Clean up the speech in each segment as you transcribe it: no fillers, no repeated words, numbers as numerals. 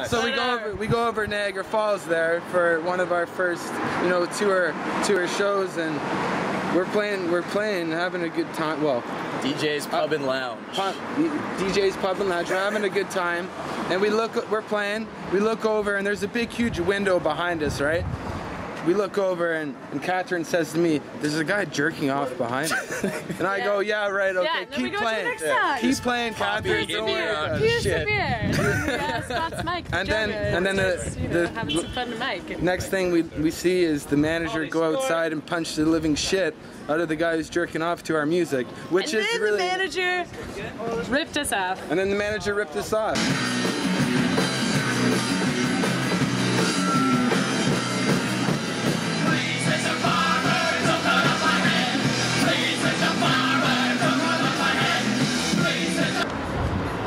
So we go over Niagara Falls there for one of our first, tour shows, and we're playing, having a good time. Well, DJ's Pub and Lounge. DJ's Pub and Lounge. We're having a good time, and we're playing. We look over, and there's a big, huge window behind us, right? We look over, and Catherine says to me, "There's a guy jerking off behind us." And I go, "Yeah, right, okay, keep playing. Keep playing, Catherine. Don't worry." Yes, that's Mike. And then having some fun to Mike. Next thing we see is the manager go outside and punch the living shit out of the guy who's jerking off to our music, which is really. And then the manager ripped us off. And then the manager ripped us off.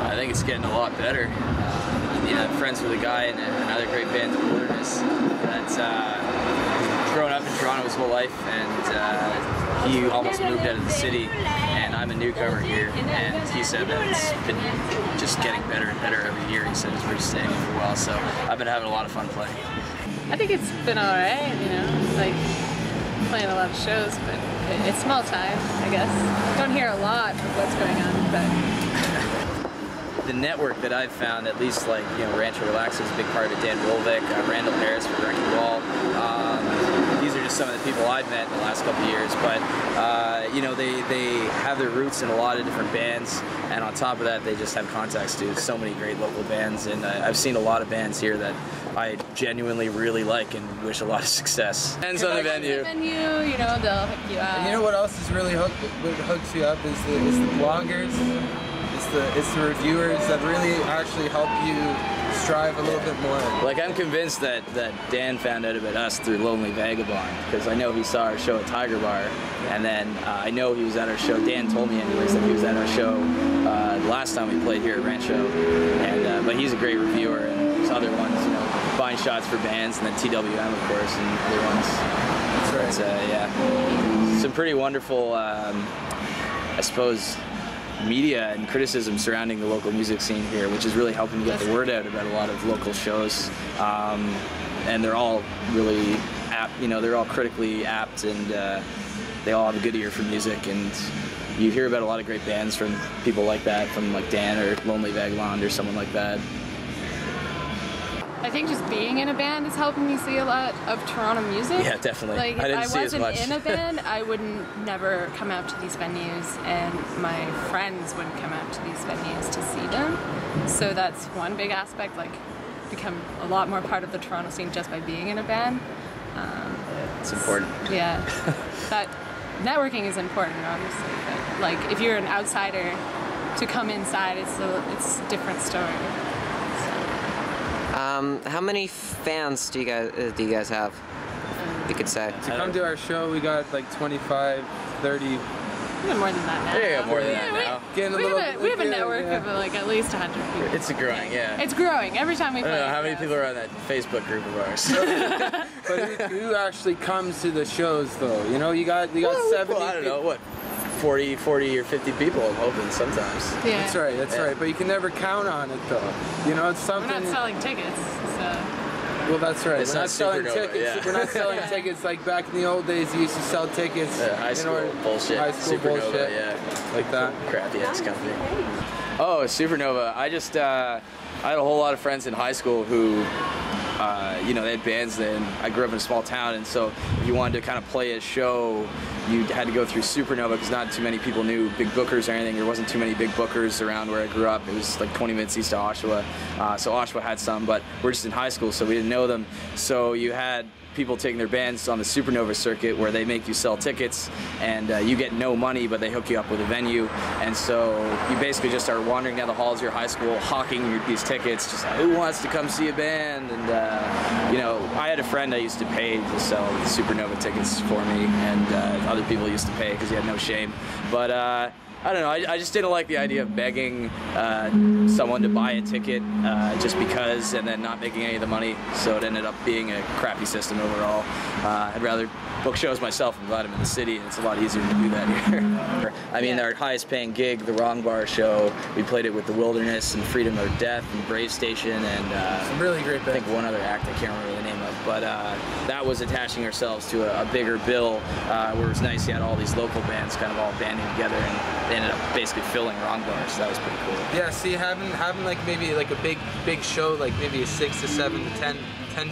I think it's getting a lot better. I'm friends with a guy in another great band, The Wilderness, that's grown up in Toronto his whole life, and he almost moved out of the city, and I'm a newcomer here, and he said that it's been just getting better and better every year. He said we're just staying here for a while, so I've been having a lot of fun playing. I think it's been alright, like playing a lot of shows, but it's small time, I guess. Don't hear a lot of what's going on, but the network that I've found, at least Rancho Relax is a big part of it. Dan Wolvick, Randall Harris for Wrecking Ball. These are just some of the people I've met in the last couple of years, but they have their roots in a lot of different bands, and on top of that they just have contacts to so many great local bands, and I've seen a lot of bands here that I genuinely really like and wish a lot of success. Depends on the venue. They'll hook you up. And you know what else is really hooks you up is the bloggers. It's the reviewers that really actually help you strive a little bit more. Like, I'm convinced that Dan found out about us through Lonely Vagabond, because I know he saw our show at Tiger Bar, and then I know he was at our show. Dan told me anyways that he was at our show the last time we played here at Rancho, and but he's a great reviewer, and there's other ones, buying shots for bands, and then TWM of course, and other ones. That's right. But, yeah, some pretty wonderful, I suppose, media and criticism surrounding the local music scene here, which is really helping to get the word out about a lot of local shows, and they're all really apt, they're all critically apt, and they all have a good ear for music, and you hear about a lot of great bands from people like that, from like Dan or Lonely Vagabond or someone like that. I think just being in a band is helping me see a lot of Toronto music. Yeah, definitely. Like, if I didn't see as much. wasn't in a band, I wouldn't never come out to these venues, and my friends wouldn't come out to these venues to see them. So that's one big aspect, like become a lot more part of the Toronto scene just by being in a band. It's important. Yeah, that networking is important, obviously. But like, if you're an outsider, to come inside, it's a different story. How many fans do you guys have, you could say? To come to our show, we got like 25, 30. We have more than that now. Yeah, more than that now. We have a network of like at least 100 people. It's growing, yeah. It's growing every time we play. I don't know how many people are on that Facebook group of ours. But who actually comes to the shows though? You got 70. Well, I don't know, what? 40 or 50 people, I'm hoping sometimes. Yeah. That's right. But you can never count on it though. It's something. We're not selling tickets, so. Well, that's right. It's We're not selling Supernova, tickets. yeah. We're not selling tickets like back in the old days. You used to sell tickets. High school bullshit. High school Supernova, bullshit. yeah. Like that. Crappy ass company. Oh, Supernova. I had a whole lot of friends in high school who, they had bands then. I grew up in a small town, and so if you wanted to kind of play a show, you had to go through Supernova, because not too many people knew big bookers or anything. There wasn't too many big bookers around where I grew up. It was like 20 minutes east of Oshawa. So Oshawa had some, but we're just in high school, so we didn't know them. So you had people taking their bands on the Supernova circuit, where they make you sell tickets, and you get no money, but they hook you up with a venue. And so you basically just start wandering down the halls of your high school, hawking these tickets, just like, who wants to come see a band? And I had a friend I used to pay to sell Supernova tickets for me, and other people used to pay because he had no shame. But I don't know. I just didn't like the idea of begging someone to buy a ticket just because, and then not making any of the money. So it ended up being a crappy system overall. I'd rather book shows myself and invite them in the city, and it's a lot easier to do that here. I mean, our highest paying gig, the Wrong Bar show, we played it with The Wilderness and Freedom or Death and Brave Station and Some really great I think one other act I can't remember the name of, but that was attaching ourselves to a bigger bill where it was nice. You had all these local bands kind of all banding together, and they ended up basically filling Wrong Bar, so that was pretty cool. Yeah, see, having like maybe like a big show, like maybe a 6 to 7 to 10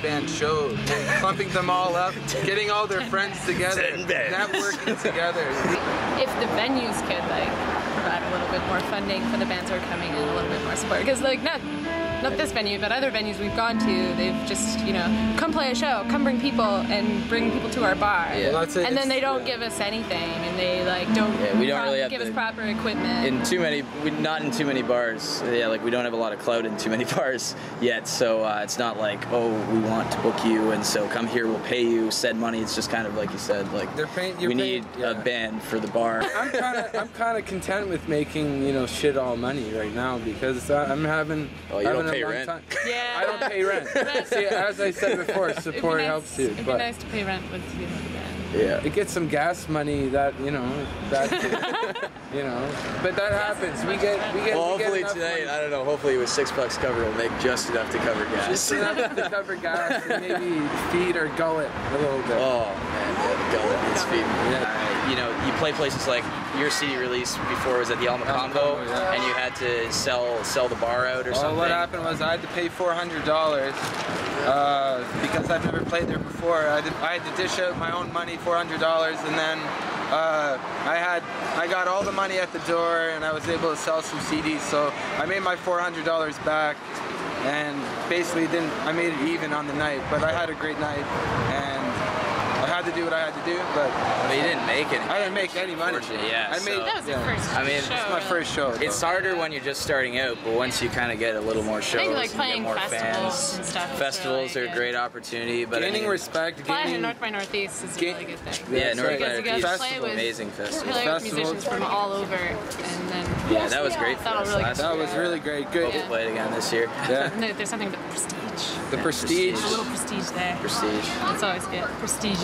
band show, and clumping them all up, getting all their friends together, networking together. If the venues could like provide a little bit more funding for the bands who are coming in, a little bit more support, because like not this venue, but other venues we've gone to, they've just, you know, come play a show, come bring people, and bring people to our bar. Yeah. Well, that's it. And then they don't give us anything, and they like don't, we don't really have give us proper equipment. Not in too many bars. Yeah, like we don't have a lot of clout in too many bars yet, so it's not like, oh, we want to book you, and so come here, we'll pay you, send money. It's just kind of like you said, like we need a band for the bar. I'm kind of content with making, you know, shit all money right now, because I'm having. Oh, you don't pay rent. Time. Yeah. I don't pay rent. See, as I said before, support helps too. It'd be But nice to pay rent with you. Yeah. it gets some gas money that, you know, you know, but that happens. We get. Well, we get hopefully enough tonight, money. I don't know, hopefully with $6 cover, we'll make just enough to cover gas. Just enough to cover gas and maybe feed or gullet a little bit. Oh man, yeah, the gullet is feeding. Yeah. You know, you play places like your CD release before was at the Alma Combo, yeah. and you had to sell the bar out or something. Well, what happened was I had to pay $400 because I've never played there before. I had to dish out my own money, $400, and then I got all the money at the door, and I was able to sell some CDs. So I made my $400 back, and basically I made it even on the night. But I had a great night, and I had to do what I had to do. But you didn't make any. I didn't make any money. Yeah, I made. That was your first I mean, show. It's my first show. It's harder when you're just starting out, but once you kind of get a little more shows, I think like and playing get more festivals fans, and stuff. is festivals really are a good. great opportunity. But Gaining I mean, respect. Flying in Gaining. North by Northeast is a really good thing. Yeah, North by Because you get to Northeast, play with amazing festival. play with Festivals. musicians from all over, and then Yeah, that was great for that'll us really last That year. was really great. Good. Hope we play it again this year. Yeah. No, there's something about prestige. The prestige. There's a little prestige there. Prestige. It's always good. Prestige.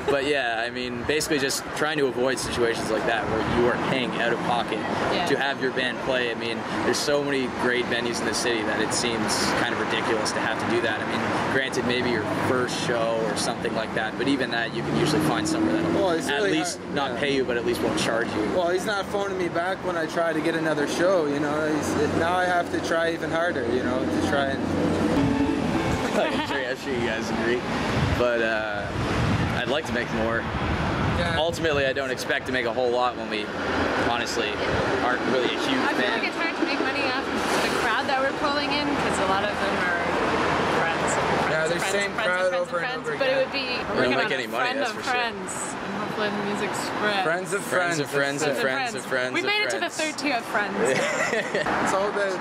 But yeah, I mean, basically just trying to avoid situations like that where you are paying out of pocket to have your band play. I mean, there's so many great venues in the city that it seems kind of ridiculous to have to do that. I mean, granted, maybe your first show or something like that, but even that, you can usually find somewhere that'll it's at really least hard, not pay you, but at least won't charge you. Well, he's not phoning me back when I try to get another show, you know. Now I have to try even harder, you know, to try and... I'm sure you guys agree. But I'd like to make more. Yeah. Ultimately, I don't expect to make a whole lot when we, honestly, aren't really a huge I feel like band. it's hard to make money off the crowd that we're pulling in because a lot of them are friends. Yeah, they're same crowd over and over But it again. would be we're don't gonna make any money, friend that's of for sure. friends, and hopefully the music spreads. Friends of Friends of friends of friends of friends. We of made it to the friends. third tier of friends. It's all about,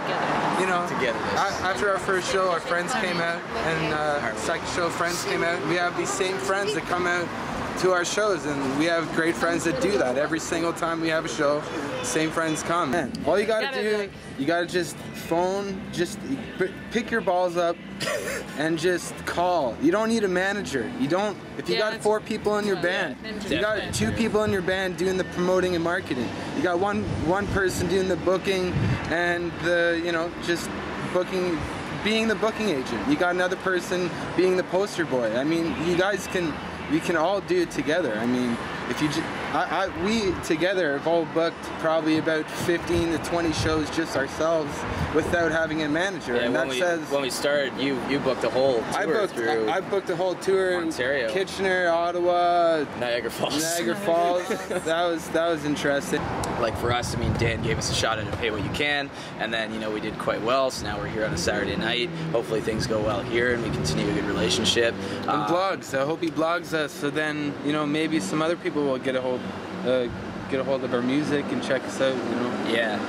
you know, Togetherness. after our first show, our friends came out, and second show, friends came out. We have these same friends that come out to our shows, and we have great friends that do that. Every single time we have a show, same friends come. Man, all you gotta do, you gotta just phone, just pick your balls up and just call. You don't need a manager. You don't, if you got 4 people in your band, you got 2 people in your band doing the promoting and marketing. You got one person doing the booking and the, you know, just booking, being the booking agent. You got another person being the poster boy. I mean, you guys can, we can all do it together. I mean, if you just, we together have all booked probably about 15 to 20 shows just ourselves without having a manager. Yeah, and that says when we started, you booked a whole tour through I booked a whole tour Ontario. in Kitchener, Ottawa, Niagara Falls. Niagara Falls. that was interesting. Like for us, I mean, Dan gave us a shot at Pay What You Can, and then, you know, we did quite well, so now we're here on a Saturday night. Hopefully things go well here and we continue a good relationship. And blogs. I hope he blogs us, so then, you know, maybe some other people will get a hold of our music and check us out, you know. Yeah.